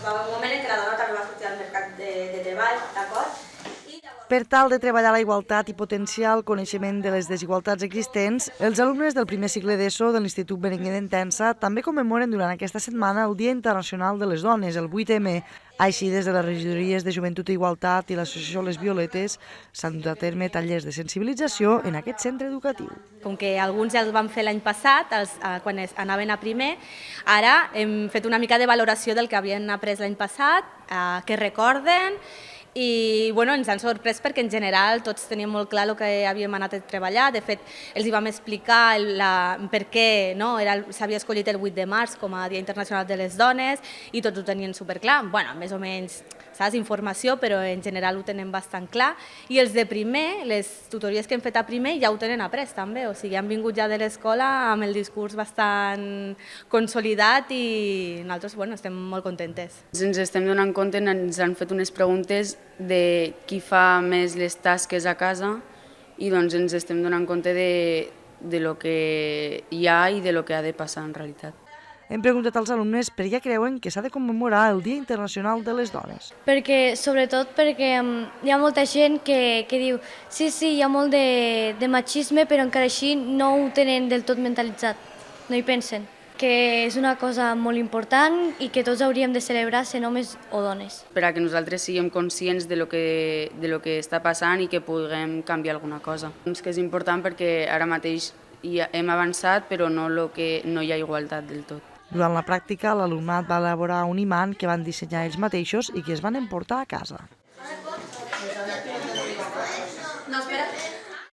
va haver un moment en què la dona també va sortir al mercat de treball, d'acord? Per tal de treballar la igualtat i potenciar el coneixement de les desigualtats existents, els alumnes del primer cicle d'ESO de l'Institut Berenguer d'Entença també commemoren durant aquesta setmana el Dia Internacional de les Dones, el 8M. Així, des de les regidories de Joventut i Igualtat i l'associació Les Violetes s'han dut a terme tallers de sensibilització en aquest centre educatiu. Com que alguns ja els vam fer l'any passat, quan anaven a primer, ara hem fet una mica de valoració del que havien après l'any passat, què recorden, i ens han sorprès perquè en general tots teníem molt clar el que havíem anat a treballar. De fet, els hi vam explicar per què s'havia escollit el 8 de març com a Dia Internacional de les Dones i tots ho tenien superclar. Més o menys, saps, informació, però en general ho tenen bastant clar. I els de primer, les tutories que hem fet a primer ja ho tenen après també, o sigui, han vingut ja de l'escola amb el discurs bastant consolidat i nosaltres estem molt contentes. Ens estem donant compte, ens han fet unes preguntes de qui fa més les tasques a casa i ens estem donant compte de lo que hi ha i de lo que ha de passar en realitat. Hem preguntat als alumnes per què creuen que s'ha de commemorar el Dia Internacional de les Dones. Sobretot perquè hi ha molta gent que diu sí, hi ha molt de machisme, però encara així no ho tenen del tot mentalitzat, no hi pensen. Que és una cosa molt important i que tots hauríem de celebrar ser homes o dones. Per a que nosaltres siguem conscients de lo que està passant i que puguem canviar alguna cosa. Que és important perquè ara mateix hem avançat però no hi ha igualtat del tot. Durant la pràctica, l'alumnat va elaborar un imant que van dissenyar ells mateixos i que es van emportar a casa.